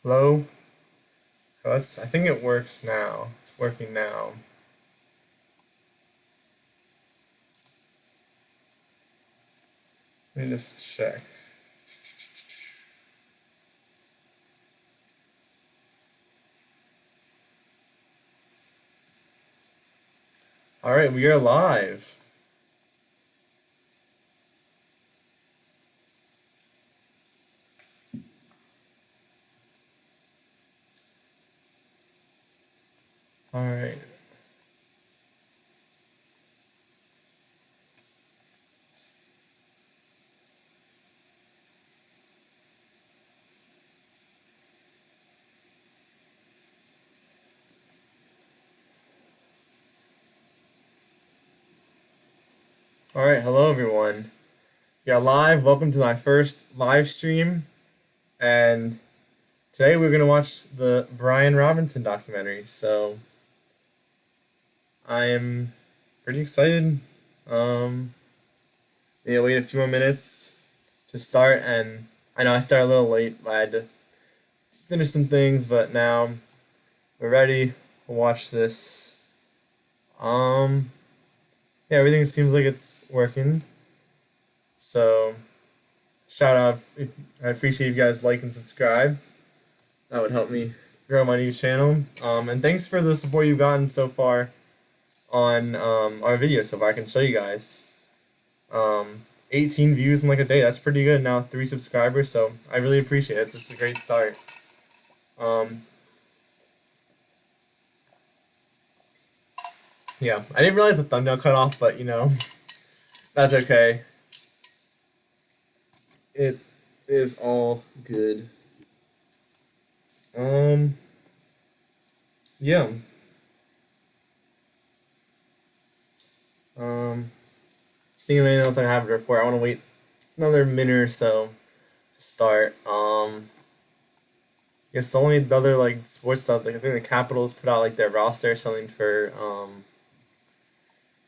Hello? I think it works now. It's working now. Let me just check. All right, we are live. All right. All right, hello everyone. Yeah, live. Welcome to my first live stream, and today we're gonna watch the Brian Robinson documentary. So I am pretty excited. Wait a few more minutes to start, and I know I started a little late, but I had to finish some things. But now we're ready to watch this. Yeah, everything seems like it's working. So shout out! I appreciate you guys like and subscribe. That would help me grow my new channel. And thanks for the support you've gotten so far on our videos so far. I can show you guys. 18 views in like a day. That's pretty good. Now 3 subscribers. So I really appreciate it. It's just a great start. Yeah, I didn't realize the thumbnail cut off, but you know, that's okay. It is all good. Yeah. Just thinking of anything else I have to report. I want to wait another minute or so to start. I guess the only other like sports stuff, like I think the Capitals put out like their roster or something for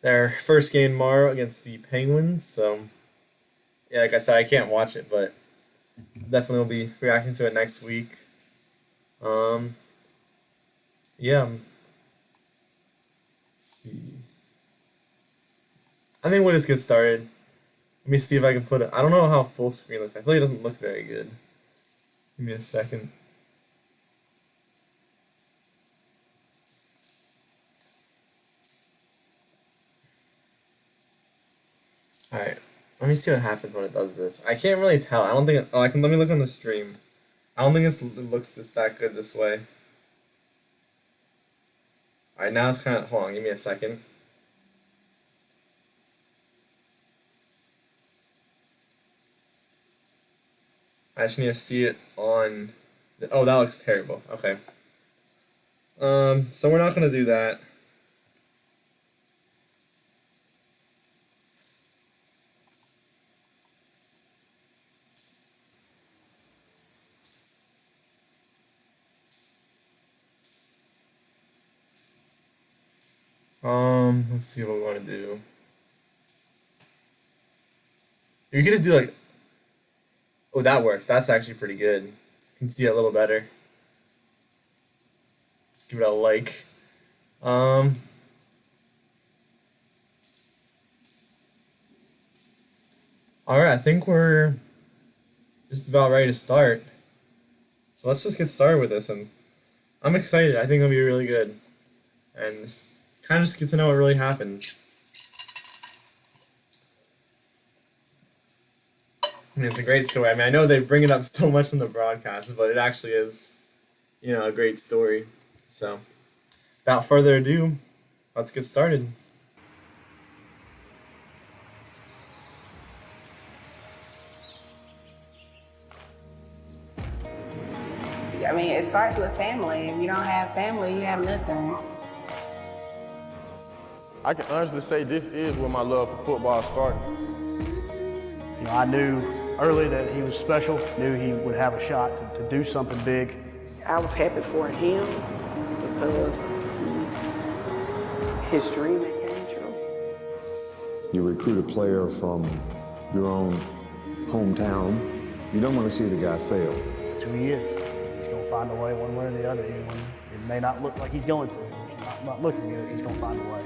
their first game tomorrow against the Penguins. So yeah, like I said, I can't watch it, but definitely will be reacting to it next week. Yeah. Let's see. I think we'll just get started. Let me see if I can put it. I don't know how full screen looks. I feel like it doesn't look very good. Give me a second. Alright. Let me see what happens when it does this. I can't really tell. I don't think. Oh, I can. Let me look on the stream. I don't think it looks that good this way. Alright, now it's kind of. Hold on. Give me a second. I just need to see it on. Oh, that looks terrible. Okay. So we're not gonna do that. Let's see what we want to do. You could just do like. Oh, that works. That's actually pretty good. You can see it a little better. Let's give it a like. Alright, I think we're just about ready to start. So let's just get started with this, and I'm excited. I think it'll be really good. And kind of just get to know what really happened. I mean, it's a great story. I mean, I know they bring it up so much in the broadcast, but it actually is, a great story. So, without further ado, let's get started. I mean, it starts with family. If you don't have family, you have nothing. I can honestly say this is where my love for football started. I knew early that he was special, knew he would have a shot to do something big. I was happy for him because his dream had came true. You recruit a player from your own hometown. You don't want to see the guy fail. That's who he is. He's going to find a way one way or the other. Even when it may not look like he's going to. It's not looking good, he's going to find a way.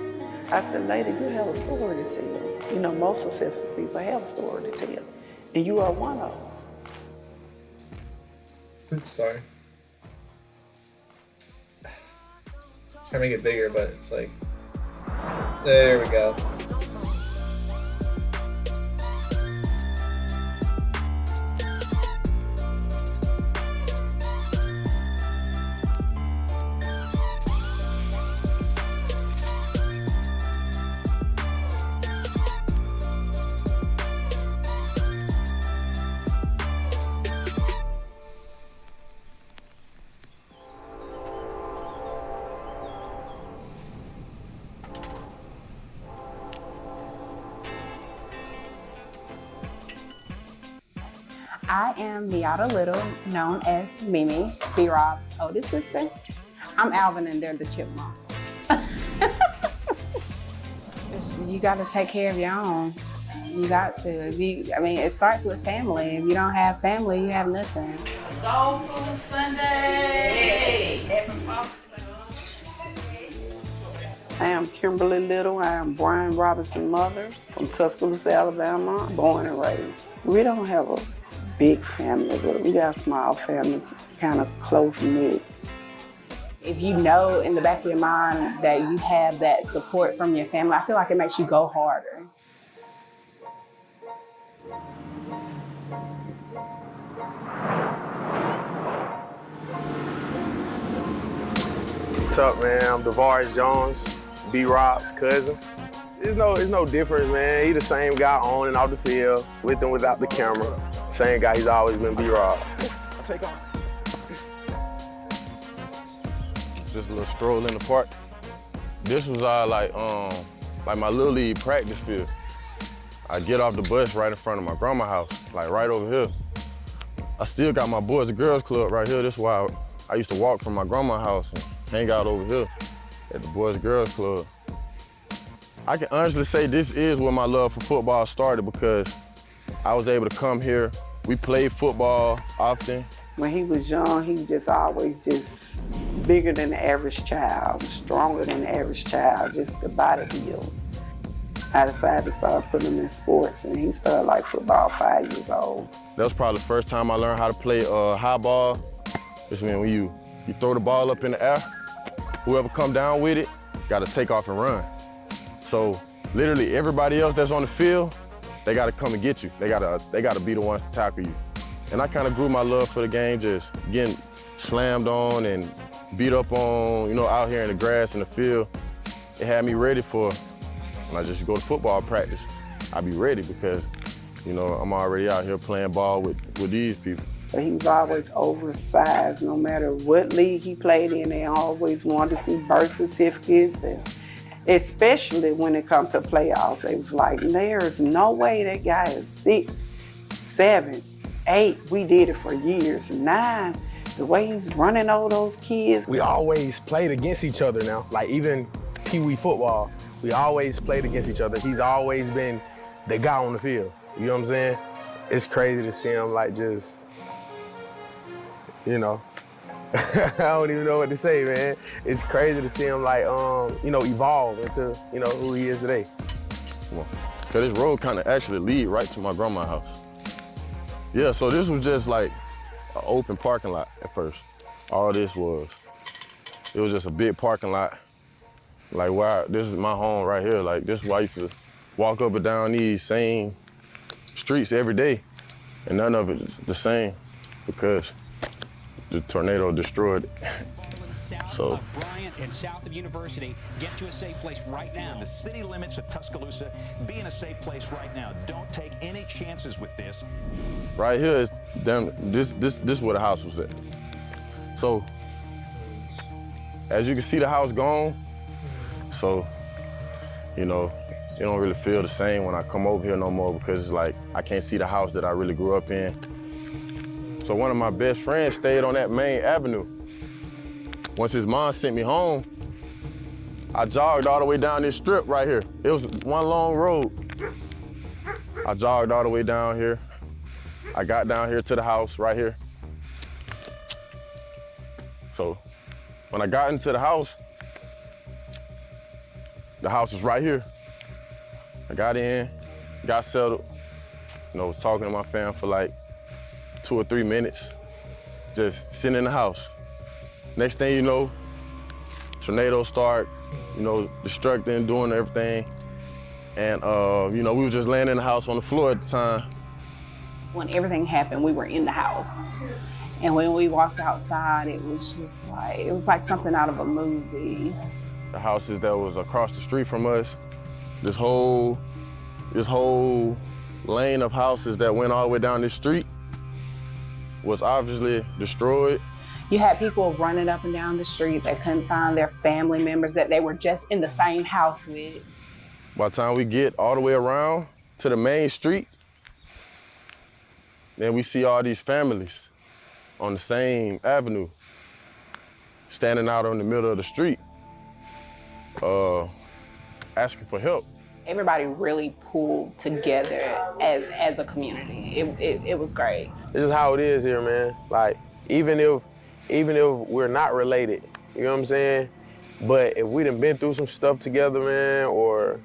I said, lady, you have a story to tell. You know, most successful people have a story to tell. And you are one of them. Oops, sorry. Try to make it bigger, but it's like, there we go. I am Miata Little, known as Mimi, B-Rob's oldest sister. I'm Alvin and they're the chipmunks. You got to take care of your own. You got to. It starts with family. If you don't have family, you have nothing. Soul Food Sunday! I am Kimberly Little. I am Brian Robinson's mother from Tuscaloosa, Alabama, born and raised. We don't have a big family, but we got a small family, kind of close-knit. If you know in the back of your mind that you have that support from your family, I feel like it makes you go harder. What's up, man? I'm DeVaris Jones, B-Rob's cousin. It's no difference, man. He the same guy on and off the field, with and without the camera. Same guy, he's always been B-Rob. Take off. Just a little stroll in the park. This was like my little league practice field. I get off the bus right in front of my grandma's house, like right over here. I still got my Boys and Girls Club right here. This is why I used to walk from my grandma's house and hang out over here at the Boys and Girls Club. I can honestly say this is where my love for football started because I was able to come here. We played football often. When he was young, he was just always just bigger than the average child, stronger than the average child, just the body build. I decided to start putting him in sports, and he started like football 5 years old. That was probably the first time I learned how to play high ball. This means when you throw the ball up in the air, whoever come down with it, got to take off and run. So literally everybody else that's on the field, they got to come and get you. They got to be the ones to tackle you. And I kind of grew my love for the game, just getting slammed on and beat up on, out here in the grass in the field. It had me ready for, when I just go to football practice, I'd be ready because, I'm already out here playing ball with these people. But he was always oversized. No matter what league he played in, they always wanted to see birth certificates. And especially when it comes to playoffs, it was like, there's no way that guy is 6, 7, 8. We did it for years. 9, the way he's running over those kids. We always played against each other now. Like even Pee Wee football, we always played against each other. He's always been the guy on the field. You know what I'm saying? It's crazy to see him like just, I don't even know what to say, man. It's crazy to see him like, evolve into, who he is today. Cause this road kind of actually lead right to my grandma's house. Yeah, so this was just like an open parking lot at first. All this was. It was just a big parking lot. Like, wow, this is my home right here. Like, this is why I used to walk up and down these same streets every day, and none of it is the same because the tornado destroyed it. So. Bryant and south of University, get to a safe place right now. The city limits of Tuscaloosa, be in a safe place right now. Don't take any chances with this. Right here is this is where the house was at. So, as you can see, the house gone. So, you don't really feel the same when I come over here no more because it's like I can't see the house that I really grew up in. So one of my best friends stayed on that main avenue. Once his mom sent me home, I jogged all the way down this strip right here. It was one long road. I jogged all the way down here. I got down here to the house right here. So when I got into the house was right here. I got in, got settled, was talking to my fam for like 2 or 3 minutes, just sitting in the house. Next thing you know, tornadoes start, destructing, doing everything. And, we were just laying in the house on the floor at the time. When everything happened, we were in the house. And when we walked outside, it was like something out of a movie. The houses that was across the street from us, this whole lane of houses that went all the way down this street was obviously destroyed. You had people running up and down the street that couldn't find their family members that they were just in the same house with. By the time we get all the way around to the main street, then we see all these families on the same avenue, standing out in the middle of the street, asking for help. Everybody really pulled together as a community. It was great. This is how it is here, man. Like, even if we're not related, you know what I'm saying? But if we done been through some stuff together, man, or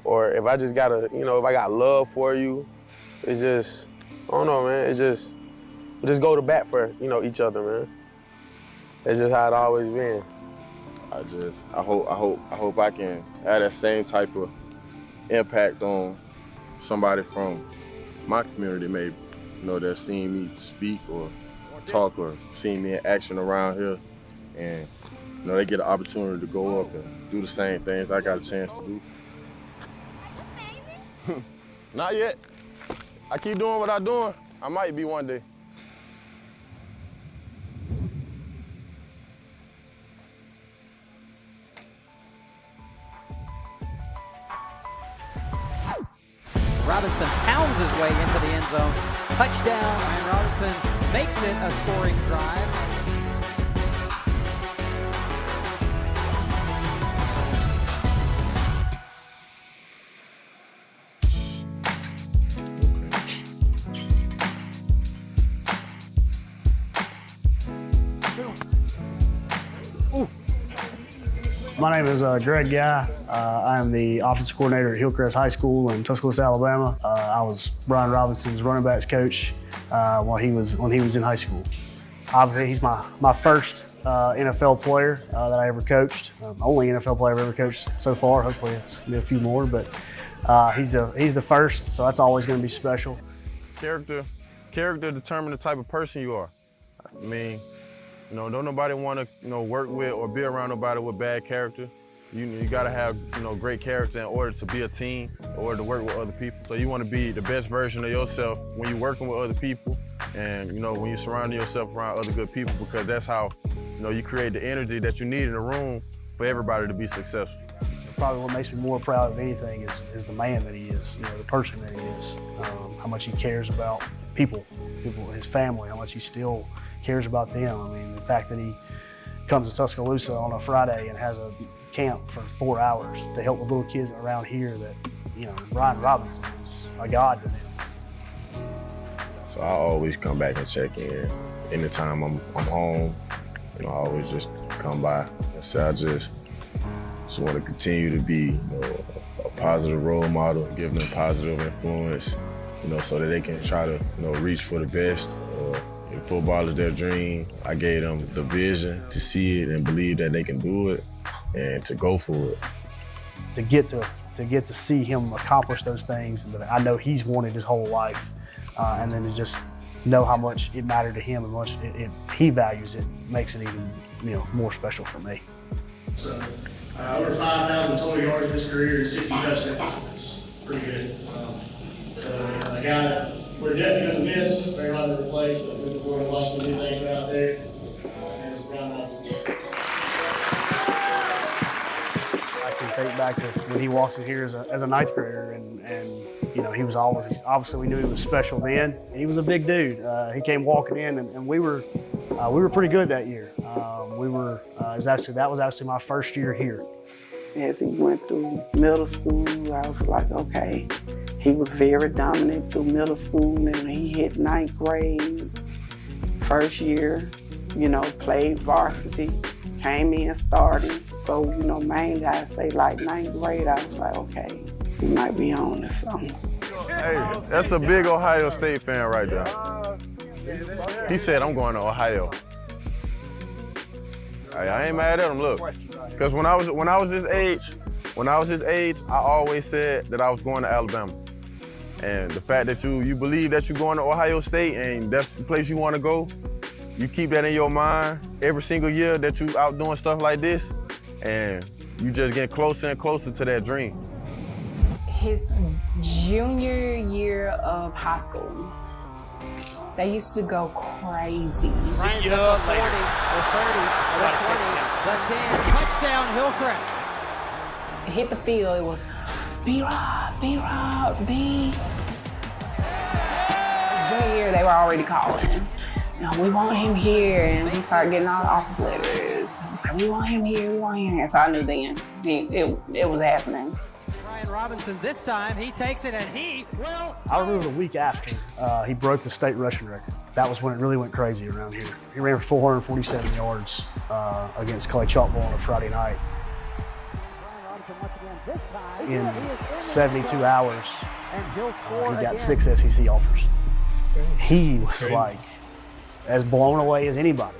if I just got if I got love for you, it's just, I don't know, man. We just go to bat for, each other, man. That's just how it always been. I hope I can have that same type of impact on somebody from my community, maybe, that's seen me speak or talk or seen me in action around here, and they get an opportunity to go up and do the same things I got a chance to do. Not yet. I keep doing what I'm doing. I might be one day. Robinson pounds his way into the end zone. Touchdown, Ryan Robinson makes it a scoring drive. My name is Greg Guy. I am the offensive coordinator at Hillcrest High School in Tuscaloosa, Alabama. I was Brian Robinson's running backs coach when he was in high school. Obviously, he's my first NFL player that I ever coached. Only NFL player I've ever coached so far. Hopefully, it's gonna be a few more, but he's the first, so that's always going to be special. Character determines the type of person you are. I mean, don't nobody want to, work with or be around nobody with bad character. You got to have, great character in order to be a team, in order to work with other people. So you want to be the best version of yourself when you're working with other people, and when you're surrounding yourself around other good people, because that's how, you create the energy that you need in the room for everybody to be successful. Probably what makes me more proud of anything is the man that he is, the person that he is, how much he cares about people, his family, how much he still cares about them. I mean, the fact that he comes to Tuscaloosa on a Friday and has a camp for 4 hours to help the little kids around here, that, Ryan Robinson is a god to them. So I always come back and check in. Anytime I'm home, I always just come by and say I just want to continue to be, a positive role model, give them positive influence, so that they can try to, reach for the best. If football is their dream, I gave them the vision to see it and believe that they can do it and to go for it. To get to see him accomplish those things that I know he's wanted his whole life, and then to just know how much it mattered to him and how much he values it, makes it even more special for me. So over 5,000 total yards in his career and 60 touchdowns. That's pretty good. So a guy that we're definitely going to miss, very hard to replace, but looking forward to watching the new things out there. And it's Brian Robinson. I can think back to when he walks in here as a ninth grader, and he was always, obviously we knew he was special then. He was a big dude. He came walking in, and we were pretty good that year. That was actually my first year here. As he went through middle school, I was like, okay. He was very dominant through middle school, and he hit ninth grade, first year. played varsity, came in, started. So, main guys say like 9th grade, I was like, okay, we might be on to something. Hey, that's a big Ohio State fan right there. He said, I'm going to Ohio. Hey, I ain't mad at him, look. Because when I was his age, I always said that I was going to Alabama. And the fact that you believe that you're going to Ohio State and that's the place you want to go, you keep that in your mind every single year that you out doing stuff like this, and you just get closer and closer to that dream. His junior year of high school, they used to go crazy. Ryan's at the 40, the 30, the 20, the 10. Touchdown, Hillcrest. Hit the field, it was B-Rob, B-Rob, B. Junior year, they were already calling. We want him here, and he started getting all the office letters. It's like, we want him here, we want him here. So I knew then it was happening. Ryan Robinson this time, he takes it and he will. I remember the week after he broke the state rushing record. That was when it really went crazy around here. He ran for 447 yards against Clay Chalkville on a Friday night. In 72 hours, he got 6 SEC offers. He was like as blown away as anybody.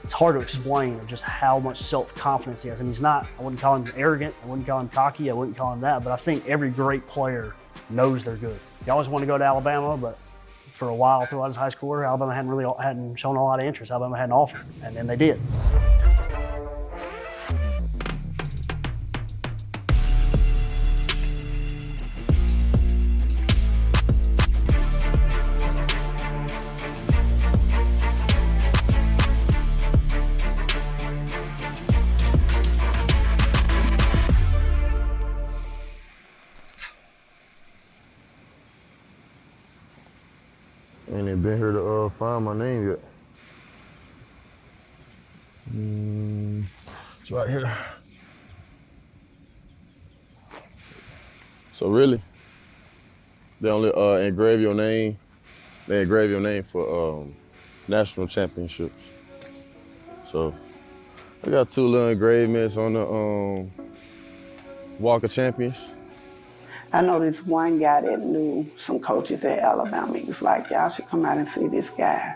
It's hard to explain just how much self-confidence he has. And he's not, I wouldn't call him arrogant, I wouldn't call him cocky, I wouldn't call him that, but I think every great player knows they're good. He always wanted to go to Alabama, but for a while throughout his high school career, Alabama hadn't shown a lot of interest. Alabama had an offer, and then they did. Ain't even been here to find my name yet. It's right here. So really, they only engrave your name. They engrave your name for national championships. So I got 2 little engravements on the Walk of Champions. I know this one guy that knew some coaches at Alabama. He was like, y'all should come out and see this guy,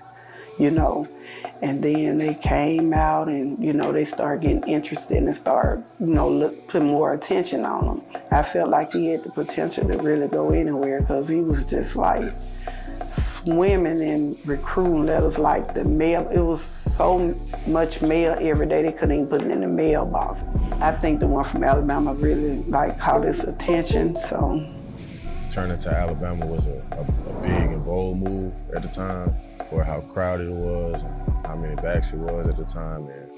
And then they came out and, they started getting interested and started, putting more attention on him. I felt like he had the potential to really go anywhere because he was just like swimming in recruiting letters like the mail. It was so much mail every day they couldn't even put it in the mailbox. I think the one from Alabama really caught his attention, so. Turning to Alabama was a big and bold move at the time for how crowded it was and how many backs it was at the time, and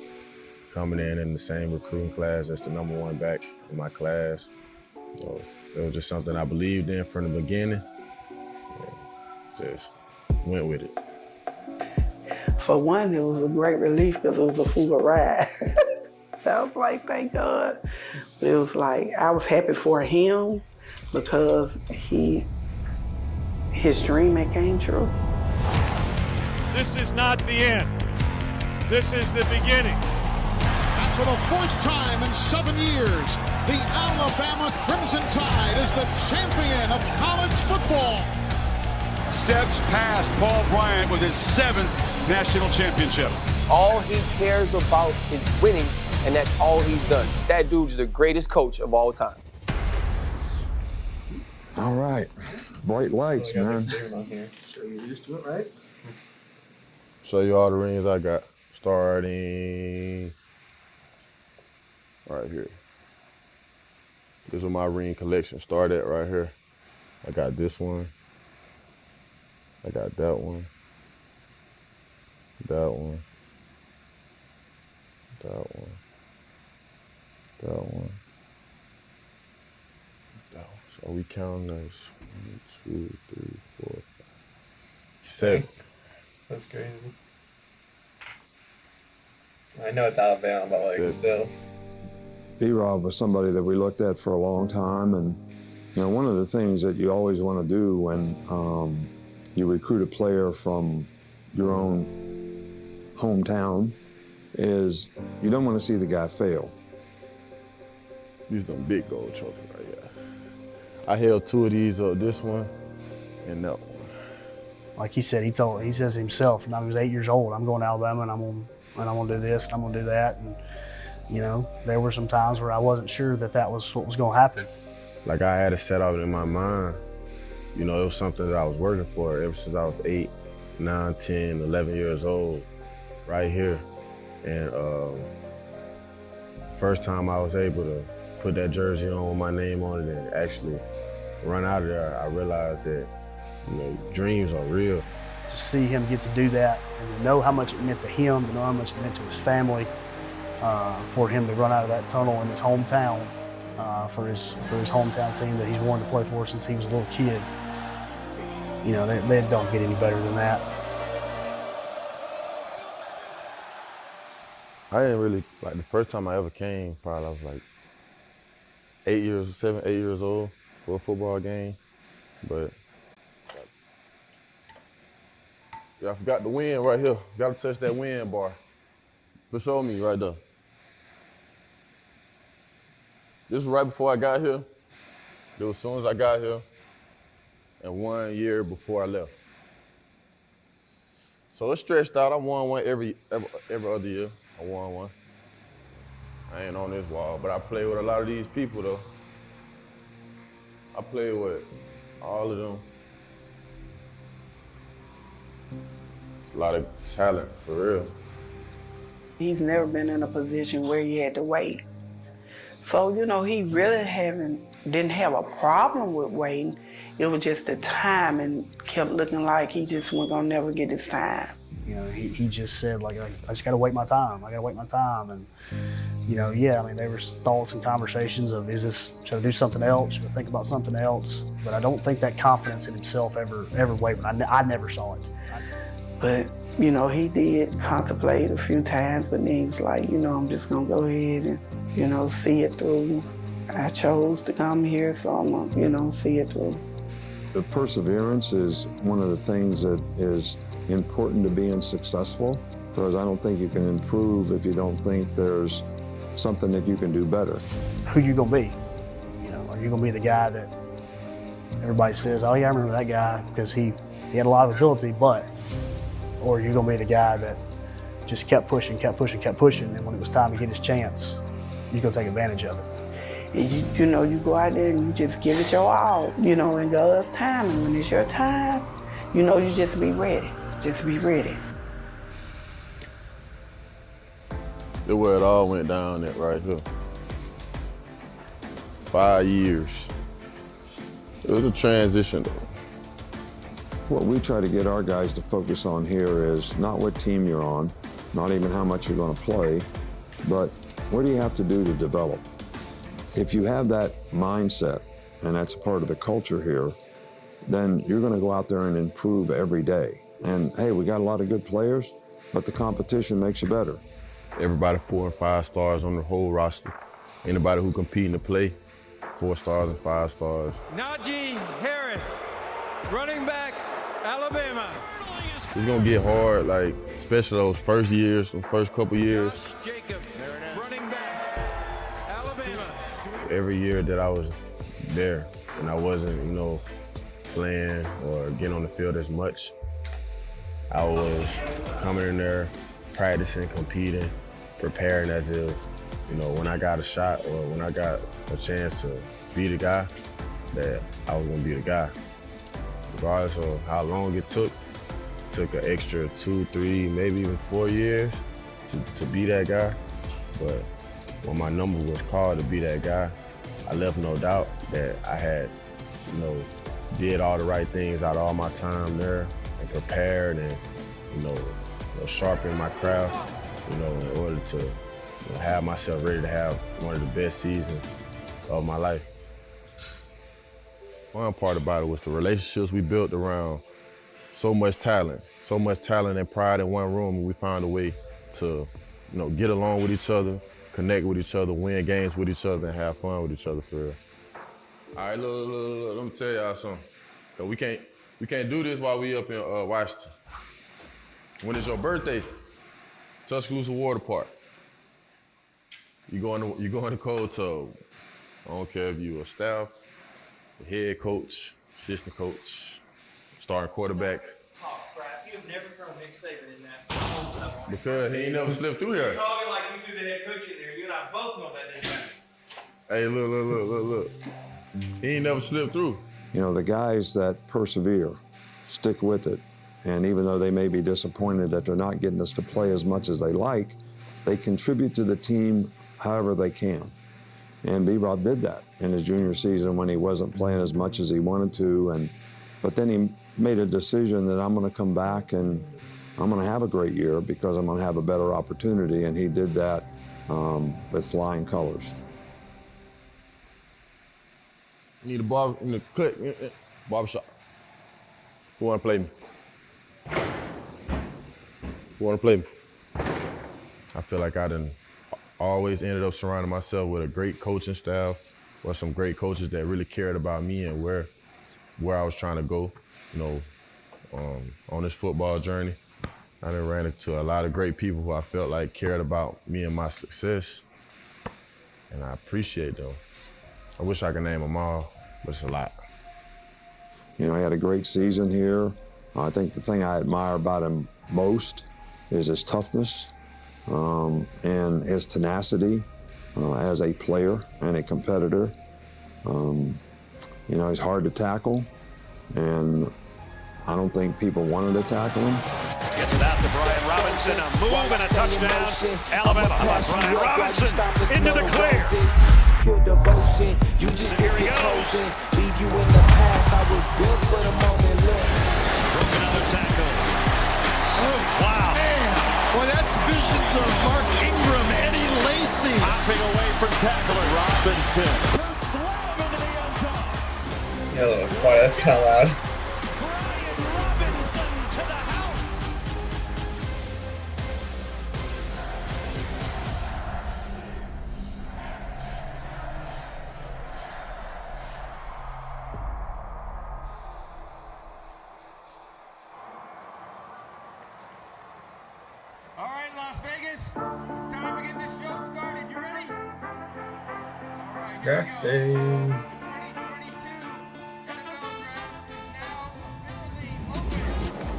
coming in the same recruiting class as the #1 back in my class. So it was just something I believed in from the beginning. Just went with it. For one, it was a great relief because it was a full ride. I was like, thank God. But it was like, I was happy for him because his dream had came true. This is not the end. This is the beginning. And for the first time in 7 years, the Alabama Crimson Tide is the champion of college football. Steps past Paul Bryant with his 7th national championship. All he cares about is winning, and that's all he's done. That dude's the greatest coach of all time. All right. Bright lights, man. Sure you're used to it, right? Show you all the rings I got. Starting right here. This is my ring collection. Started right here. I got this one. I got that one. That one. That one. That one. That one. So we counting those 1, 2, 3, 4, 5, 7. That's crazy. I know it's Alabama, but still. B-Rob was somebody that we looked at for a long time, and one of the things that you always want to do when you recruit a player from your own hometown is you don't want to see the guy fail. These them big gold trophies right here. I held 2 of these up, this one and that one. Like he said, he says himself, when I was 8 years old, I'm going to Alabama and I'm gonna do this and I'm gonna do that. And you know, there were some times where I wasn't sure that was what was gonna happen. Like I had it set up in my mind. You know, it was something that I was working for ever since I was 8, 9, 10, 11 years old, right here. And first time I was able to put that jersey on with my name on it and actually run out of there, I realized that, you know, dreams are real. To see him get to do that and to know how much it meant to him, to know how much it meant to his family, for him to run out of that tunnel in his hometown, for his hometown team that he's wanted to play for since he was a little kid. You know, they don't get any better than that. I didn't really, like the first time I ever came, probably I was like 7, 8 years old for a football game. But yeah, I forgot the wind right here. Gotta touch that wind bar. For show me right there. This was right before I got here. It was as soon as I got here, and 1 year before I left. So it stretched out. I won one every other year. I won one. I ain't on this wall, but I play with a lot of these people though. I play with all of them. It's a lot of talent, for real. He's never been in a position where he had to wait. So, you know, he really didn't have a problem with waiting. It was just the time and kept looking like he just wasn't gonna never get his time. You know, he just said, like, I just gotta wait my time. I gotta wait my time. And, you know, yeah, I mean, there were thoughts and conversations of, should I do something else? Should I think about something else? But I don't think that confidence in himself ever wavered. I never saw it. But, you know, he did contemplate a few times, but then he was like, you know, I'm just gonna go ahead and, you know, see it through. I chose to come here, so I'm gonna, you know, see it through. The perseverance is one of the things that is important to being successful, because I don't think you can improve if you don't think there's something that you can do better. Who you gonna be? You know, are you gonna be the guy that everybody says, oh yeah, I remember that guy because he had a lot of ability, but, or are you gonna be the guy that just kept pushing, and when it was time to get his chance, you're gonna take advantage of it. You know, you go out there and you just give it your all, you know, in God's time, and when it's your time, you know, you just be ready. Just be ready. That's where it all went down at right here. 5 years. It was a transition though. What we try to get our guys to focus on here is not what team you're on, not even how much you're going to play, but what do you have to do to develop? If you have that mindset, and that's a part of the culture here, then you're going to go out there and improve every day. And hey, we got a lot of good players, but the competition makes you better. Everybody 4 and 5 stars on the whole roster. Anybody who competing to play, 4 stars and 5 stars. Najee Harris, running back, Alabama. It's gonna get hard, like, especially those first years, the first couple years. Jacobs, running back, Alabama. Every year that I was there and I wasn't, you know, playing or getting on the field as much, I was coming in there, practicing, competing, preparing as if, you know, when I got a shot or when I got a chance to be the guy, that I was gonna be the guy. Regardless of how long it took an extra 2, 3, maybe even 4 years to be that guy. But when my number was called to be that guy, I left no doubt that I had, you know, did all the right things out of all my time there and prepared and, you know, sharpened my craft, you know, in order to have myself ready to have one of the best seasons of my life. One part about it was the relationships we built around so much talent and pride in one room, and we found a way to, you know, get along with each other, connect with each other, win games with each other, and have fun with each other for real. All right, look, let me tell y'all something. Cause we can't do this while we up in Washington. When is your birthday? Tuscaloosa Water Park. You go in the cold tub. I don't care if you a staff, the head coach, assistant coach, starting quarterback. Oh, crap. You have never thrown Nick Saban in that. Because he ain't never slipped through there. You're talking like you threw the head coach in there. You and I both know that didn't happen. Hey, look. He ain't never slipped through. You know, the guys that persevere, stick with it, and even though they may be disappointed that they're not getting us to play as much as they like, they contribute to the team however they can. And B-Rob did that in his junior season when he wasn't playing as much as he wanted to, but then he made a decision that I'm going to come back and I'm going to have a great year because I'm going to have a better opportunity, and he did that with flying colors. You need a barber in the cut, barbershop. Who want to play me? Who want to play me? I feel like I done always ended up surrounding myself with a great coaching staff or some great coaches that really cared about me and where I was trying to go, on this football journey. I done ran into a lot of great people who I felt like cared about me and my success, and I appreciate them. I wish I could name them all, but it's a lot. You know, he had a great season here. I think the thing I admire about him most is his toughness and his tenacity as a player and a competitor. He's hard to tackle, and I don't think people wanted to tackle him. Gets it out to Brian Robinson, a move and a touchdown. Alabama. How about Brian Robinson into the clear? Pure devotion, you just Here get he goes. chosen. Leave you in the past. I was good for the moment. Look. Broke another tackle. Oh, wow. Man, boy, that's visions of Mark Ingram, Eddie Lacy. Hopping away from tackler Robinson. Yeah, a little quiet. That's kind of loud. All right, Las Vegas. Time to get this show started. You ready? All right. Draft day. 2022 NFL Draft is now officially open.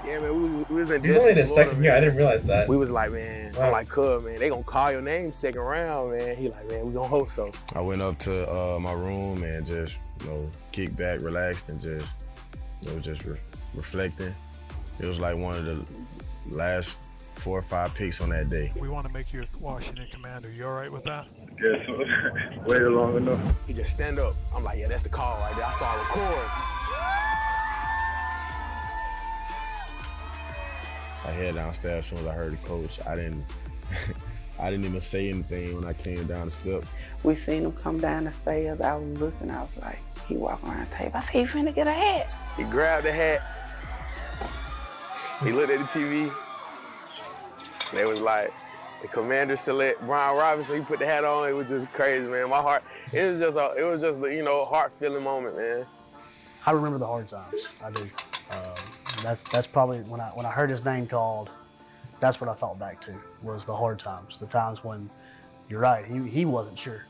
Yeah, man, we was in He's only in his Florida, second year. I didn't realize that. We was like, man, Wow. I'm like, cuz, man, they gonna call your name second round, man. He like, man, we gonna hope so. I went up to my room and just, kicked back, relaxed, and just, reflecting. It was like one of the last 4 or 5 picks on that day. We want to make you a Washington Commander. You all right with that? Yes, waited long enough. He just stand up. I'm like, yeah, that's the call right there. I start recording. I head downstairs as soon as I heard the coach. I didn't even say anything when I came down the steps. We seen him come down the stairs. I was looking, I was like, he walking around the table. I said, he finna get a hat. He grabbed the hat. He looked at the TV. They was like, the Commander select Brian Robinson. He put the hat on. It was just crazy, man. My heart. It was just a heart-filling moment, man. I remember the hard times. I do. That's probably when I heard his name called. That's what I thought back to was the hard times. The times when you're right. He wasn't sure.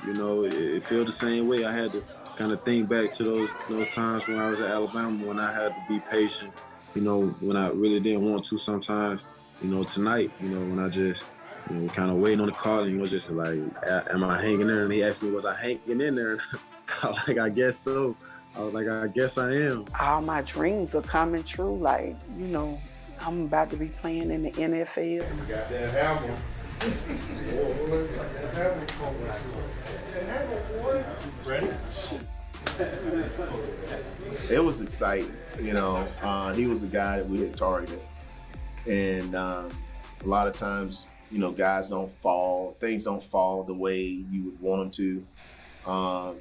It felt the same way. I had to kind of think back to those times when I was at Alabama when I had to be patient. When I really didn't want to sometimes. Tonight, when I just, kind of waiting on the call and just like, am I hanging there? And he asked me, was I hanging in there? And I was like, I guess so. I was like, I guess I am. All my dreams are coming true. Like, I'm about to be playing in the NFL. You got that hammer. Ready? It was exciting. He was a guy that we had targeted. And a lot of times, guys don't fall, things don't fall the way you would want them to.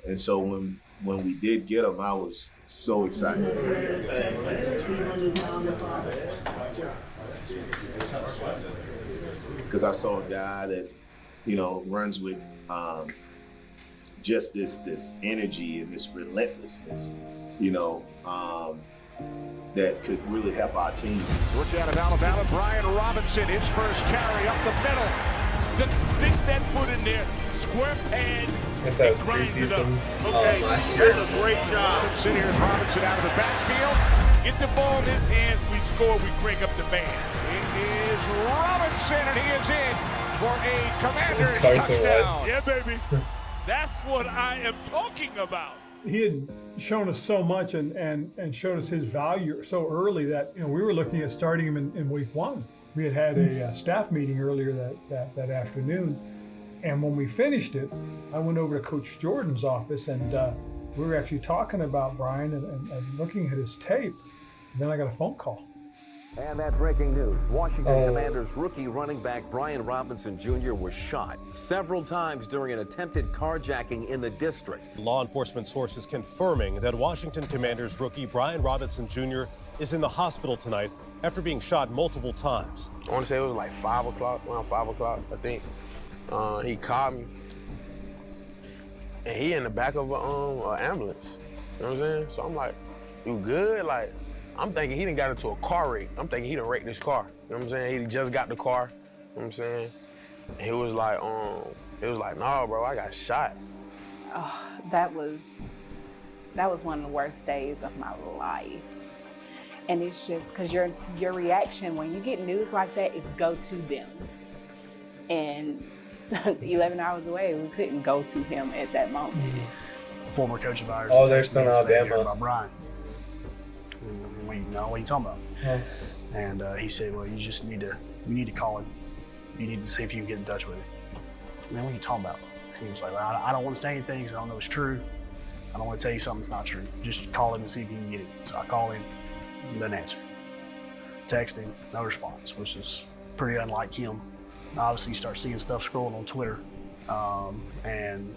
And so when we did get him, I was so excited. Because I saw a guy that, runs with just this energy and this relentlessness, that could really help our team. Rookie out of Alabama, Brian Robinson, his first carry up the middle. Sticks that foot in there, square pads. I guess that was preseason last year. Does a great job. Here's Robinson out of the backfield. Get the ball in his hands, we score, we break up the band. It is Robinson, and he is in for a Commanders touchdown. Yeah, baby. That's what I am talking about. He had shown us so much and showed us his value so early that we were looking at starting him in week 1. We had a staff meeting earlier that afternoon, and when we finished it, I went over to Coach Jordan's office, and we were actually talking about Brian and looking at his tape. And then I got a phone call. And that breaking news, Washington Commanders rookie running back Brian Robinson Jr. was shot several times during an attempted carjacking in the district. Law enforcement sources confirming that Washington Commanders rookie Brian Robinson Jr. is in the hospital tonight after being shot multiple times. I want to say it was like 5 o'clock, around 5 o'clock, I think. He called me, and he in the back of an ambulance. You know what I'm saying? So I'm like, you good? Like, I'm thinking he done got into a car wreck. I'm thinking he done wrecked his car. You know what I'm saying? He just got the car. You know what I'm saying? And he was like, no, bro, I got shot. Oh, that was one of the worst days of my life. And it's just because your reaction when you get news like that is go to them. And 11 hours away, we couldn't go to him at that moment. Former coach of ours. Oh, they're still in Alabama. About Brian. What are you talking about? Yes. And he said, well, you need to call him. You need to see if you can get in touch with him. Man, what are you talking about? He was like, well, I don't want to say anything because I don't know it's true. I don't want to tell you something that's not true. Just call him and see if you can get it. So I called him, he didn't answer. Text him, no response, which is pretty unlike him. Obviously, you start seeing stuff scrolling on Twitter and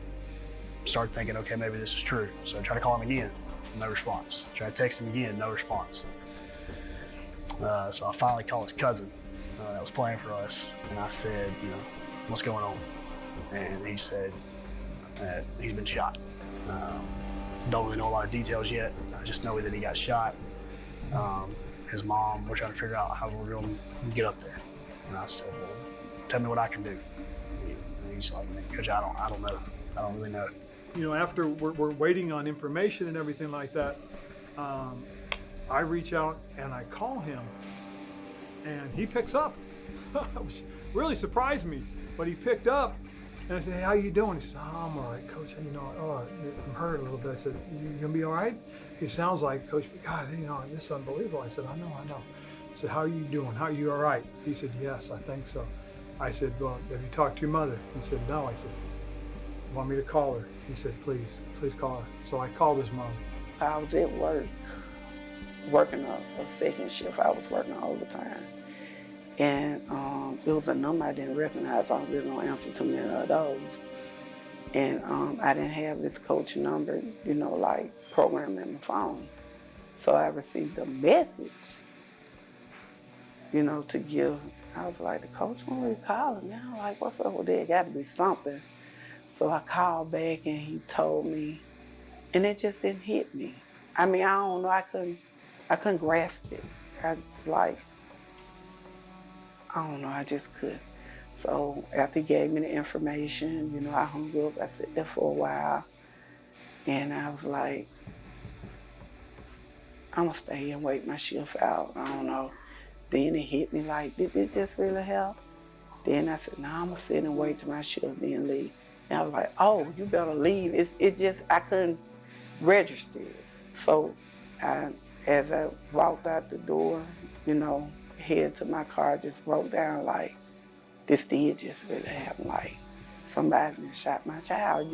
start thinking, okay, maybe this is true. So I try to call him again, no response. Try to text him again, no response. So I finally called his cousin that was playing for us, and I said, what's going on? And he said that he's been shot. Don't really know a lot of details yet. I just know that he got shot. His mom, we're trying to figure out how we're going to get up there. And I said, well, tell me what I can do. And he's like, Coach, I don't know. I don't really know. After we're waiting on information and everything like that, I reach out and I call him, and he picks up. Which really surprised me, but he picked up, and I said, hey, how you doing? He said, oh, I'm all right, Coach. I'm hurt a little bit. I said, you gonna be all right? He sounds like, Coach, God, this is unbelievable. I said, I know. I said, how are you doing? How are you all right? He said, yes, I think so. I said, well, have you talked to your mother? He said, no. I said, you want me to call her? He said, please call her. So I called his mom. I was at work, working a second shift. I was working all the time. And it was a number I didn't recognize. I really don't answer too many of those. And I didn't have this coach number, like programmed in my phone. So I received a message, to give. I was like, the coach won't really calling me. I'm like, what's up with that? Got to be something. So I called back and he told me, and it just didn't hit me. I mean, I don't know, I couldn't grasp it. I don't know, I just couldn't. So after he gave me the information, I hung up, I sat there for a while, and I was like, I'm gonna stay here and wait my shift out. I don't know. Then it hit me like, did this just really help? Then I said, no, I'm gonna sit and wait till my shift, then leave. And I was like, oh, you better leave. I couldn't register it. So as I walked out the door, head to my car, just wrote down like, this did just really happen. Like, somebody shot my child,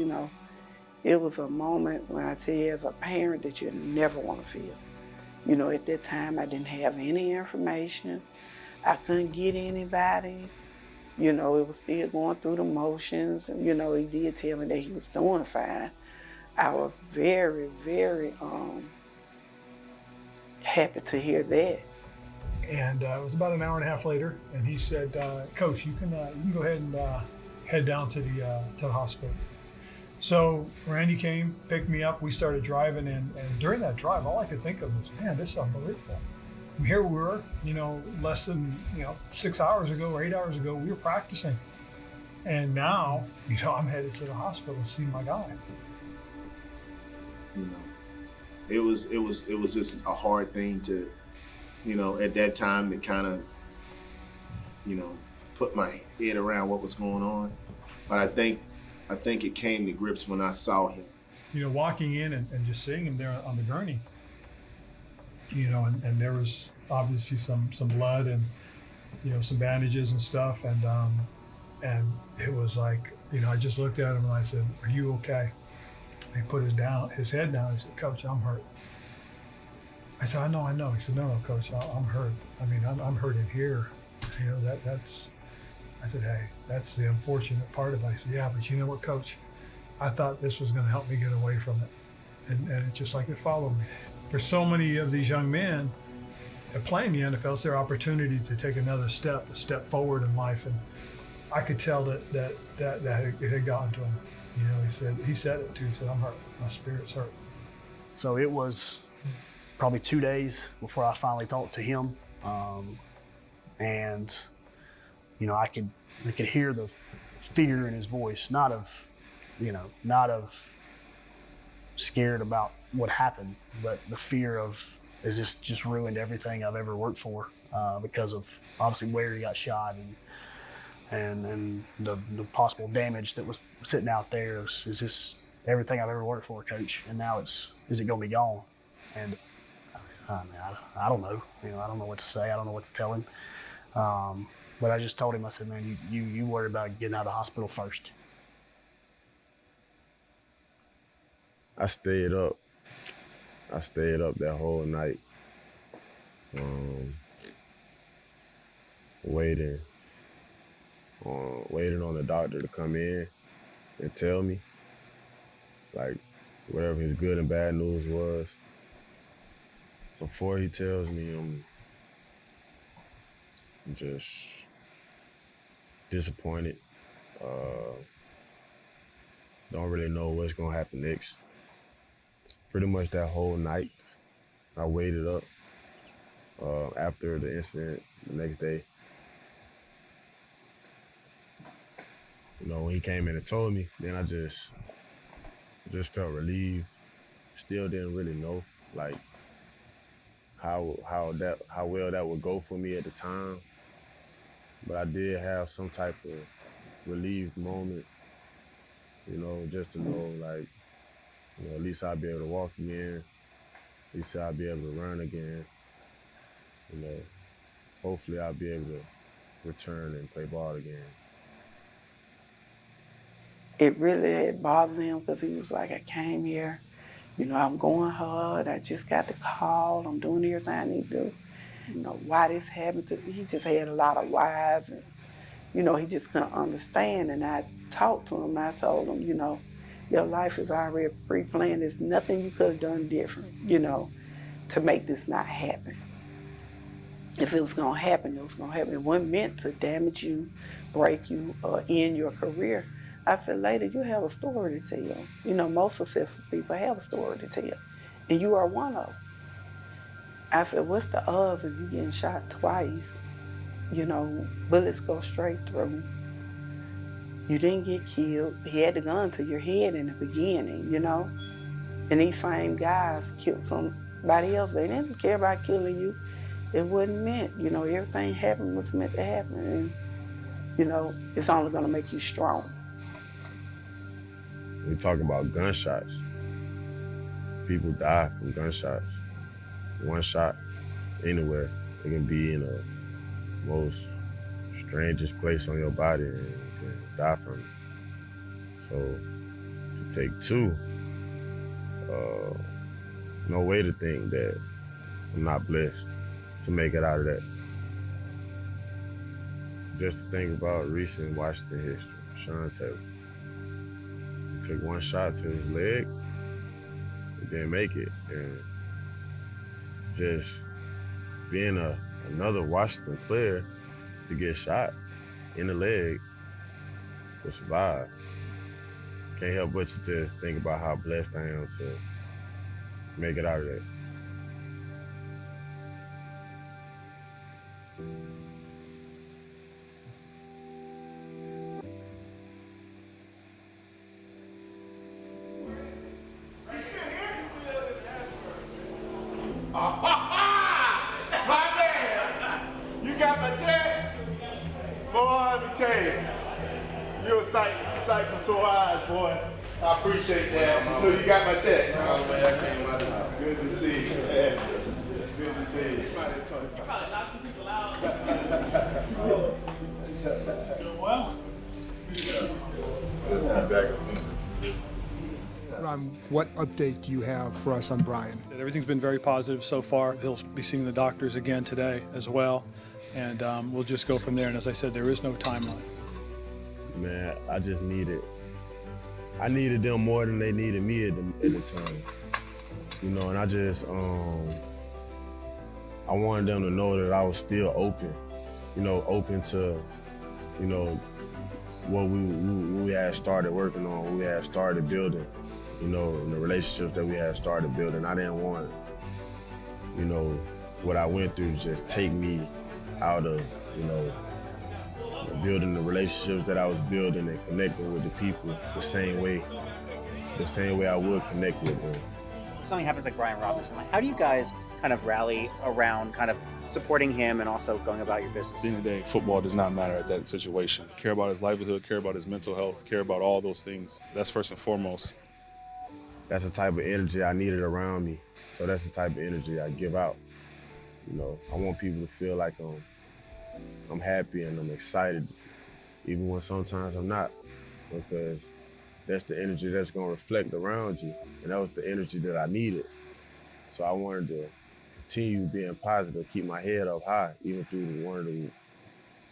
It was a moment when I tell you as a parent that you never want to feel. At that time, I didn't have any information. I couldn't get anybody. It was still going through the motions. He did tell me that he was doing fine. I was very, very happy to hear that. And it was about an hour and a half later, and he said, Coach, you can go ahead and head down to the hospital. So Randy came, picked me up, we started driving, and during that drive, all I could think of was, man, this is unbelievable. And here we were, less than 6 hours ago or 8 hours ago, we were practicing. And now, I'm headed to the hospital to see my guy. It was just a hard thing to, at that time to kind of, put my head around what was going on. But I think it came to grips when I saw him. Walking in and just seeing him there on the gurney, and there was obviously some blood and, some bandages and stuff. And it was like, I just looked at him and I said, "Are you okay?" And he put his head down. He said, "Coach, I'm hurt." I said, I know. He said, no, Coach, I'm hurt. I mean, I'm hurting here. That's, I said, hey, that's the unfortunate part of it. I said, yeah, but you know what, Coach? I thought this was going to help me get away from it. And it's just like it followed me. For so many of these young men that play in the NFL, it's their opportunity to take another step, a step forward in life. And I could tell that it had gotten to him. He said it too. He said, I'm hurt. My spirit's hurt. So it was probably 2 days before I finally talked to him. And, I could hear the fear in his voice, not of scared about what happened, but the fear of, is this just ruined everything I've ever worked for, because of obviously where he got shot and the possible damage that was sitting out there. Is this everything I've ever worked for, Coach? And now is it going to be gone? And I don't know. I don't know what to say. I don't know what to tell him. But I just told him, I said, man, you worry about getting out of the hospital first. I stayed up that whole night, waiting on the doctor to come in and tell me, like, whatever his good and bad news was. Before he tells me, I'm just disappointed. Don't really know what's gonna happen next. Pretty much that whole night, I waited up after the incident the next day. When he came in and told me, then I just felt relieved. Still didn't really know, like, how well that would go for me at the time. But I did have some type of relieved moment, just to know, like, at least I'll be able to walk again. At least I'll be able to run again. Hopefully I'll be able to return and play ball again. It really had bothered him because he was like, I came here, I'm going hard. I just got the call. I'm doing everything I need to do. Why this happened to me. He just had a lot of whys, and, he just couldn't understand. And I talked to him, and I told him, your life is already pre-planned. There's nothing you could have done different, to make this not happen. If it was going to happen, it was going to happen. It wasn't meant to damage you, break you, or end your career. I said, later, you have a story to tell. Most successful people have a story to tell, and you are one of them. I said, what's the odds of you getting shot twice? Bullets go straight through. You didn't get killed. He had the gun to your head in the beginning, And these same guys killed somebody else. They didn't care about killing you. It wasn't meant. Everything happened was meant to happen. And, it's only going to make you strong. We talk about gunshots. People die from gunshots. One shot anywhere. It can be in the most strangest place on your body and you can die from it. So to take two, no way to think that I'm not blessed to make it out of that. Just to think about recent Washington history, Sean Taylor. He took one shot to his leg, and didn't make it. And just being another Washington player to get shot in the leg to survive. can't help but to just think about how blessed I am to make it out of there. My man, you got my text? Boy, let me tell you, you're a sight for sore eyes, boy. I appreciate that. So you got my text? Oh, man, I came out. Good to see you, man. Good to see you. You probably knocked some people out. Doing well? What update do you have for us on Brian? Everything's been very positive so far. He'll be seeing the doctors again today as well, and we'll just go from there. And as I said, there is no timeline. Man, I just I needed them more than they needed me at the time. You know, and I just, I wanted them to know that I was still open, you know, open to, you know, what we had started working on, what we had started building, you know, and the relationships that we had started building. I didn't want, you know, what I went through to just take me out of, you know, building the relationships that I was building and connecting with the people the same way I would connect with them. Something happens like Brian Robinson. Like, how do you guys kind of rally around kind of supporting him and also going about your business? At the end of the day, football does not matter at that situation. Care about his livelihood, care about his mental health, care about all those things. That's first and foremost. That's the type of energy I needed around me. So that's the type of energy I give out. You know, I want people to feel like I'm happy and I'm excited, even when sometimes I'm not, because that's the energy that's gonna reflect around you. And that was the energy that I needed. So I wanted to continue being positive, keep my head up high, even through one of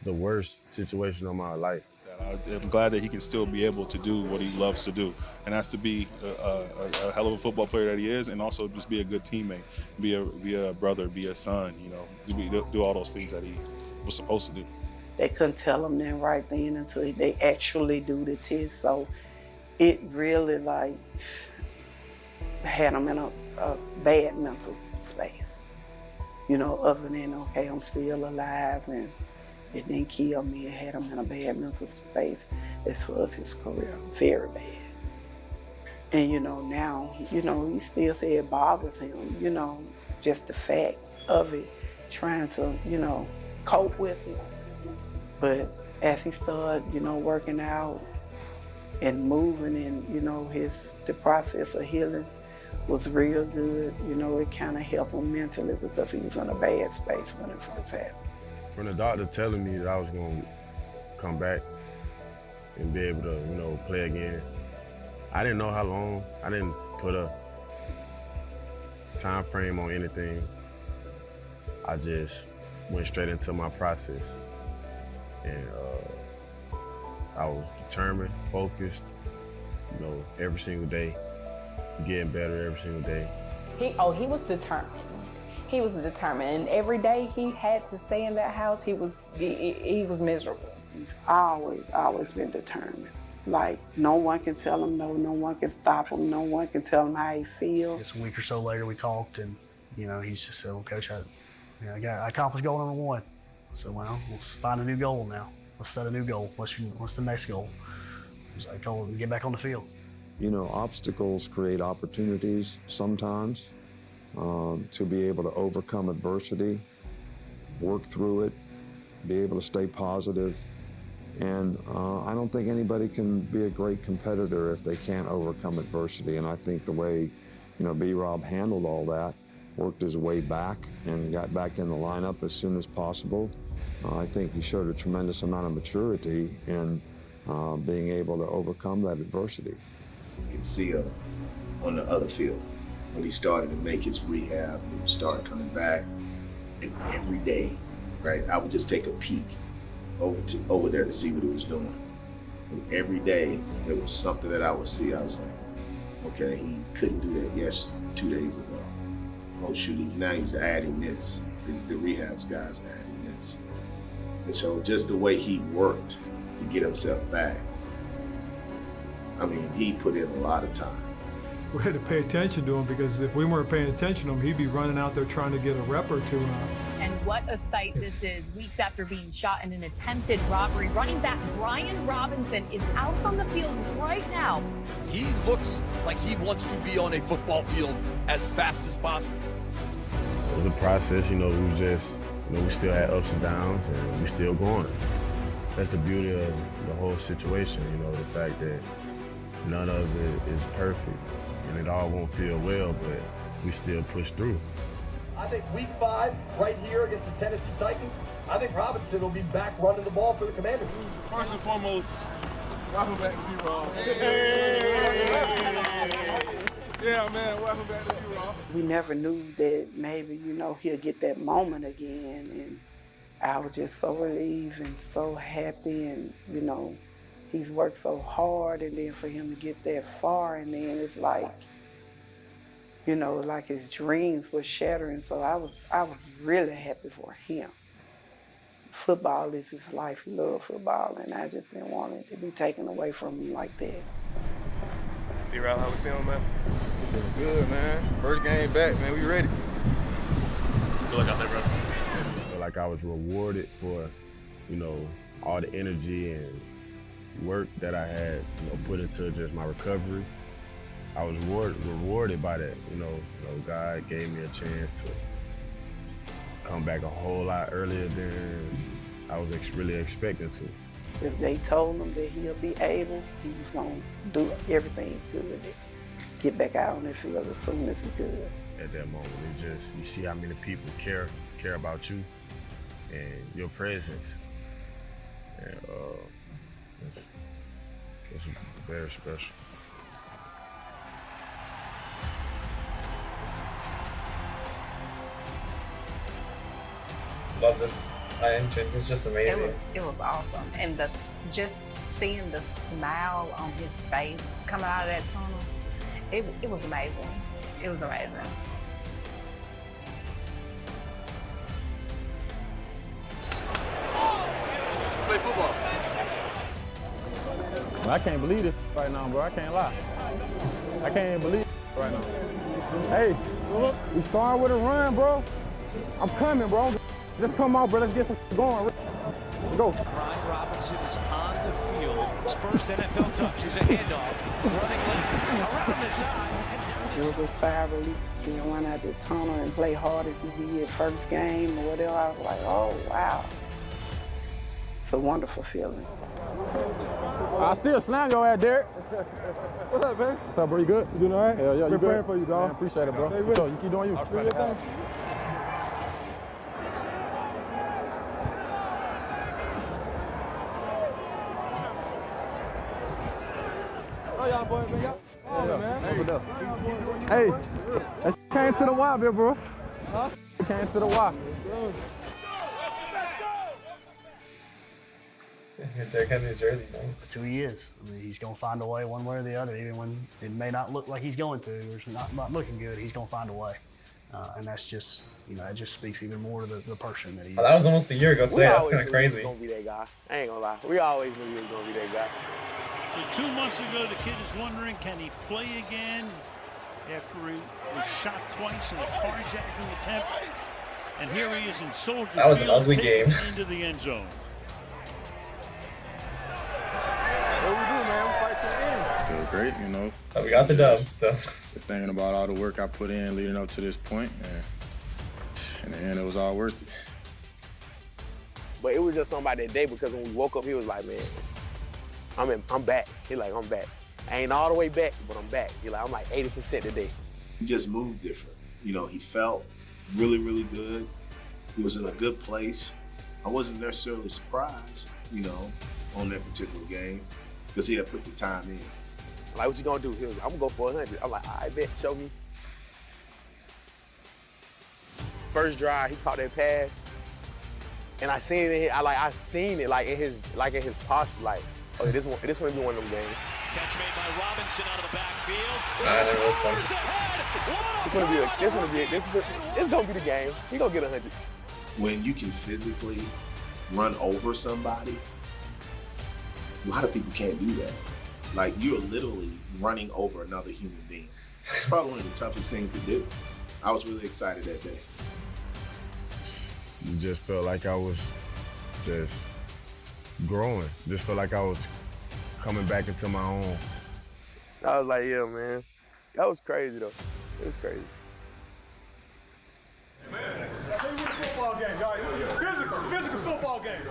the worst situations of my life. I'm glad that he can still be able to do what he loves to do, and that's to be a hell of a football player that he is, and also just be a good teammate, be a brother, be a son, you know, do all those things that he was supposed to do. They couldn't tell them that right then until they actually do the test. So it really like had them in a bad mental space. You know, other than, okay, I'm still alive and it didn't kill me. It had him in a bad mental space as far as his career, very bad. And, you know, now, you know, he still said it bothers him, you know, just the fact of it, trying to, you know, cope with it. But as he started, you know, working out and moving and, you know, the process of healing was real good. You know, it kind of helped him mentally because he was in a bad space when it first happened. From the doctor telling me that I was going to come back and be able to, you know, play again, I didn't know how long. I didn't put a time frame on anything. I just went straight into my process. And I was determined, focused, you know, every single day, getting better every single day. He was determined. He was determined, and every day he had to stay in that house. He was miserable. He's always been determined. Like, no one can tell him no, no one can stop him, no one can tell him how he feels. Just a week or so later, we talked, and you know, he's just said, "Well, Coach, I accomplished goal number one. So, well, let's find a new goal now. Let's set a new goal. What's the next goal?" He's like, "Oh, get back on the field." You know, obstacles create opportunities sometimes to be able to overcome adversity, work through it, be able to stay positive. And I don't think anybody can be a great competitor if they can't overcome adversity. And I think the way, you know, B-Rob handled all that, worked his way back and got back in the lineup as soon as possible. I think he showed a tremendous amount of maturity in being able to overcome that adversity. You can see him on the other field when he started to make his rehab and started coming back. And every day, right, I would just take a peek over there to see what he was doing. And every day there was something that I would see. I was like, okay, he couldn't do that 2 days ago. Oh shoot, he's adding this. The rehabs guys are adding this. And so just the way he worked to get himself back, I mean, he put in a lot of time. We had to pay attention to him because if we weren't paying attention to him, he'd be running out there trying to get a rep or two. And what a sight this is. Weeks after being shot in an attempted robbery, running back Brian Robinson is out on the field right now. He looks like he wants to be on a football field as fast as possible. It was a process, we we still had ups and downs, and we still going. That's the beauty of the whole situation, the fact that none of it is perfect, and it all won't feel well, but we still push through. I think week 5, right here against the Tennessee Titans, I think Robinson will be back running the ball for the Commanders. First and foremost, welcome back to D-Raw. Yeah, man, welcome back to D-Raw. We never knew that maybe, he'll get that moment again. And I was just so relieved and so happy. And, he's worked so hard. And then for him to get that far, and then it's like, like his dreams were shattering. So I was really happy for him. Football is his life. He loved football, and I just didn't want it to be taken away from him like that. D-Rob, how we feeling, man? Feeling good, man. First game back, man. We ready. Good luck out there, bro. I feel like I was rewarded for, all the energy and work that I had, put into just my recovery. I was rewarded by that. God gave me a chance to come back a whole lot earlier than I was really expecting to. If they told him that he'll be able, he was going to do everything he could to get back out on the field as soon as he could. At that moment, you see how many people care about you and your presence. And it's very special. Love this entrance. It's just amazing. It was awesome. And just seeing the smile on his face coming out of that tunnel, it was amazing. It was amazing. Play football. I can't believe it right now, bro. I can't lie. I can't believe it right now. Hey, we starting with a run, bro. I'm coming, bro. Just come out, bro. Let's get some going. Let's go. Brian Robinson is on the field. His first NFL touch is a handoff. Running left around the side. It was a sigh of relief to see him run out the tunnel and play hard as he did first game or whatever. I was like, oh, wow. It's a wonderful feeling. I still slam your ass, Derek. What's up, man? What's up, bro? You good? You doing all right? Yeah, you We're good? praying for you, dog. Man, appreciate it, bro. Stay with So you keep doing you. Do your thing. Oh, y'all boys, man. Y'all. Oh, man. Hey, that came to the wire, bit, bro. Huh? It came to the wire. Derrick Henry's jersey, nice. That's who he is. I mean, he's going to find a way one way or the other, even when it may not look like he's going to, or it's not looking good, he's going to find a way. And that's just, it just speaks even more to the person that he is. Oh, that was almost a year ago today. That's kind of crazy. He was going to be that guy. I ain't going to lie. We always knew he was going to be that guy. So 2 months ago, the kid is wondering, can he play again after he was shot twice in a carjacking attempt? And here he is in Soldier Field. That was an ugly game. Into the end zone. What we do, man? We fight to the end. Feel great, But we got the dub, so. Just thinking about all the work I put in leading up to this point, and in the end, it was all worth it. But it was just something about that day because when we woke up, he was like, man, I'm back. He's like, I'm back. I ain't all the way back, but I'm back. He's like, I'm like 80% today. He just moved different. He felt really, really good. He was in a good place. I wasn't necessarily surprised, on that particular game because he had put the time in. Like, what you gonna do? He was like, I'm gonna go for 100. I'm like, I bet, show me. First drive, he caught that pass, and I seen it. I seen it like in his posture, like, okay, this one be one of them games. Catch made by Robinson out of the backfield. There was some. This gonna be the game. He gonna get 100. When you can physically run over somebody, a lot of people can't do that. Like, you're literally running over another human being. It's probably one of the toughest things to do. I was really excited that day. You just felt like I was just growing. Just felt like I was coming back into my own. I was like, yeah, man. That was crazy, though. It was crazy. Football game, guys. Physical football game.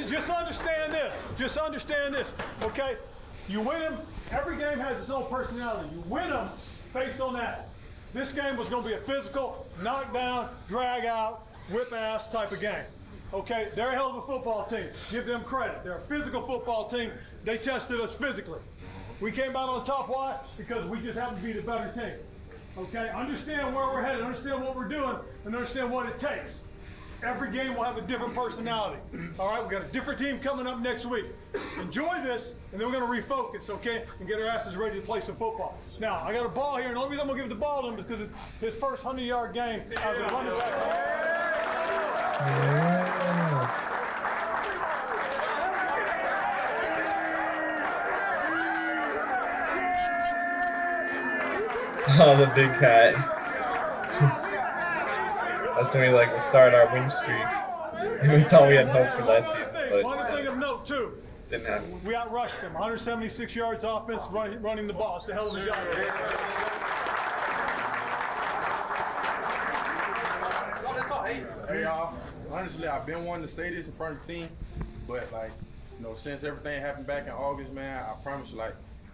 Just understand this. Just understand this, okay? You win them, every game has its own personality. You win them based on that. This game was going to be a physical, knockdown, drag out, whip ass type of game. Okay, they're a hell of a football team. Give them credit. They're a physical football team. They tested us physically. We came out on top. Why? Because we just happen to be the better team. Okay, understand where we're headed, understand what we're doing, and understand what it takes. Every game will have a different personality. All right, we got a different team coming up next week. Enjoy this, and then we're going to refocus, okay, and get our asses ready to play some football. Now, I got a ball here, and the only reason I'm going to give the ball to him is because it's his first 100-yard game as a running back. Oh, the big cat. That's when we started our win streak. And we thought we had hope for last season, but one thing of note too. Didn't happen. We outrushed them. 176 yards offense running the ball. It's a hell of a job. Hey y'all, honestly, I've been wanting to say this in front of the team, but since everything happened back in August, man, I promise you,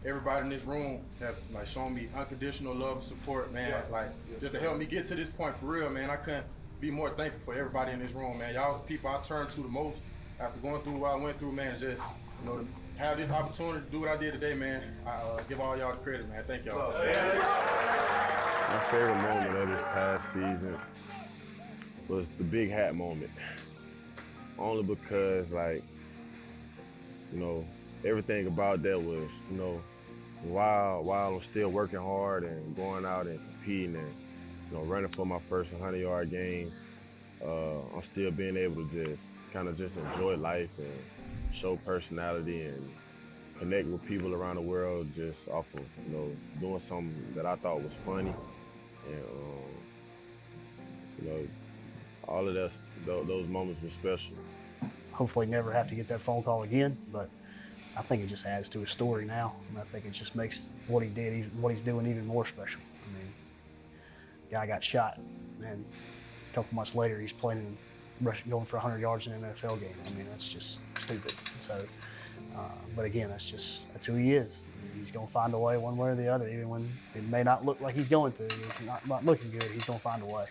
everybody in this room have shown me unconditional love and support, man. Just to help me get to this point for real, man. I couldn't be more thankful for everybody in this room, man. Y'all the people I turn to the most after going through what I went through, man. Just to have this opportunity to do what I did today, man. I give all y'all the credit, man. Thank y'all. My favorite moment of this past season was the big hat moment. Only because everything about that was, while I'm still working hard and going out and competing and running for my first 100-yard game, I'm still being able to just enjoy life and show personality and connect with people around the world just off of doing something that I thought was funny, and all of those moments were special. Hopefully never have to get that phone call again, but I think it just adds to his story now, and I think it just makes what he did, what he's doing, even more special. I mean, guy got shot, and a couple months later, he's playing, going for 100 yards in an NFL game. I mean, that's just stupid. So, but again, that's who he is. He's going to find a way one way or the other, even when it may not look like he's going to. He's not looking good. He's going to find a way,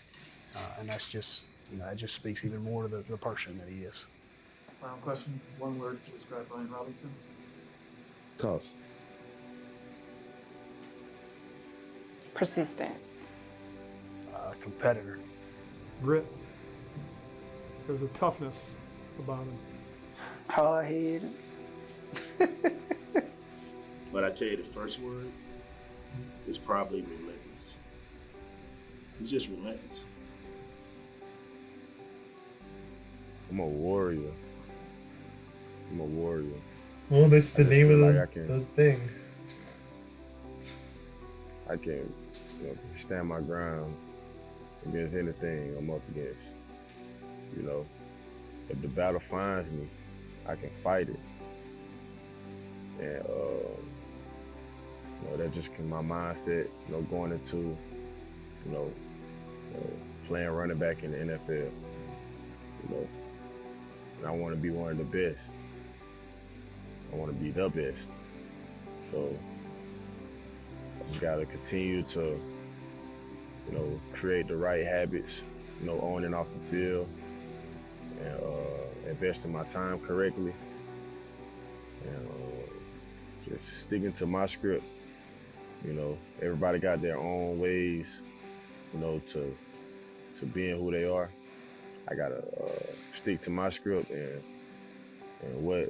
and that's just, it just speaks even more to the person that he is. Final question, one word to describe Brian Robinson. Tough. Persistent. Competitor. Grit. There's a toughness about him. Hard-headed. But I tell you, the first word is probably relentless. He's just relentless. I'm a warrior. Well, that's the name of the thing. I can stand my ground against anything I'm up against. If the battle finds me, I can fight it. And that's just my mindset, going into, playing running back in the NFL. And I want to be one of the best. I want to be the best. So I just got to continue to, create the right habits, on and off the field, and invest in my time correctly, and just sticking to my script. Everybody got their own ways, to being who they are. I gotta stick to my script and what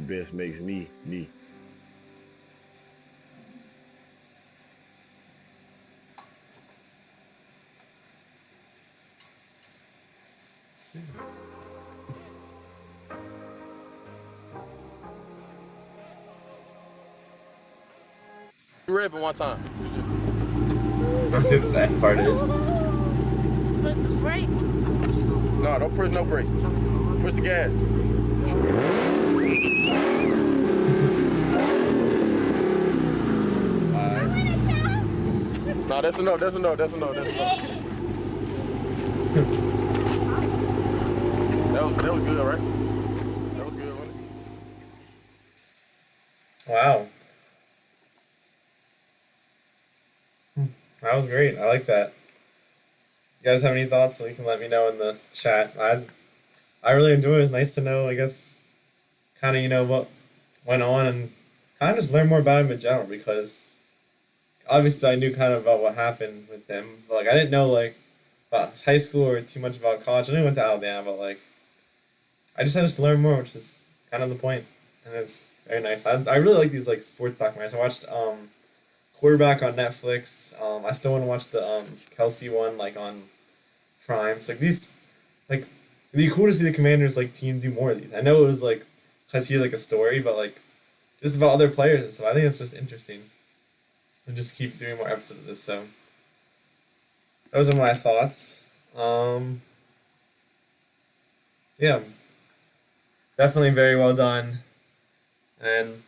best makes me me. Rip it one time. Let's see what the sad part is. Push the brake. No, don't push no brake. Push the gas. No, that's enough, that's enough, that's enough, that's enough. That was good, right? That was good, wasn't it? Wow. That was great. I like that. You guys have any thoughts? So you can let me know in the chat. I really enjoy it. It's nice to know, I guess, kind of, what went on and kind of just learn more about him in general, because obviously I knew kind of about what happened with him, but I didn't know about his high school or too much about college. I knew he went to Alabama, but I just had to learn more, which is kind of the point, and it's very nice. I really like these sports documentaries. I watched Quarterback on Netflix. I still want to watch the Kelsey one on Prime. So these it'd be cool to see the Commanders team do more of these. I know it was because he had a story, but just about other players and stuff. I think it's just interesting. And just keep doing more episodes of this. So those are my thoughts. Yeah, definitely very well done, and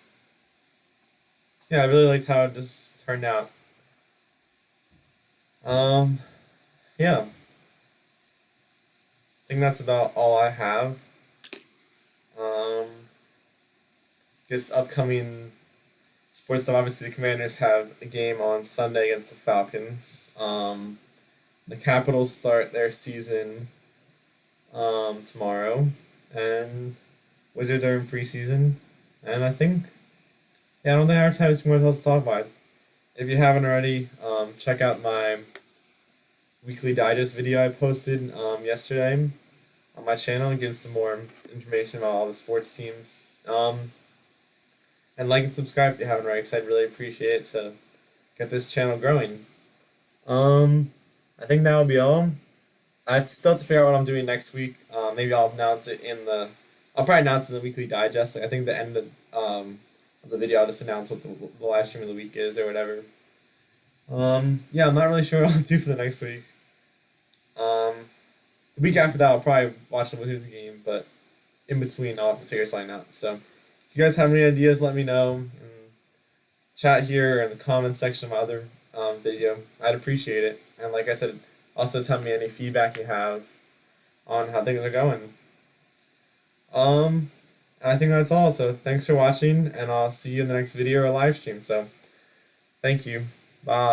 yeah, I really liked how it just turned out. Yeah, I think that's about all I have. This upcoming sports stuff, obviously the Commanders have a game on Sunday against the Falcons. The Capitals start their season tomorrow, and Wizards are in preseason, and I don't think I have too much else to talk about. If you haven't already, check out my weekly digest video I posted yesterday on my channel. It gives some more information about all the sports teams. And like and subscribe if you haven't already, because I'd really appreciate it to get this channel growing. I think that will be all. I still have to figure out what I'm doing next week. Maybe I'll announce it I'll probably announce it in the weekly digest. I think the end of the video, I'll just announce what the live stream of the week is or whatever. Yeah, I'm not really sure what I'll do for the next week. The week after that, I'll probably watch the Wizards game, but in between, I'll have to figure something out. So, if you guys have any ideas, let me know. And chat here or in the comments section of my other video. I'd appreciate it. And like I said, also tell me any feedback you have on how things are going. And I think that's all. So, thanks for watching, and I'll see you in the next video or live stream. So, thank you. Bye.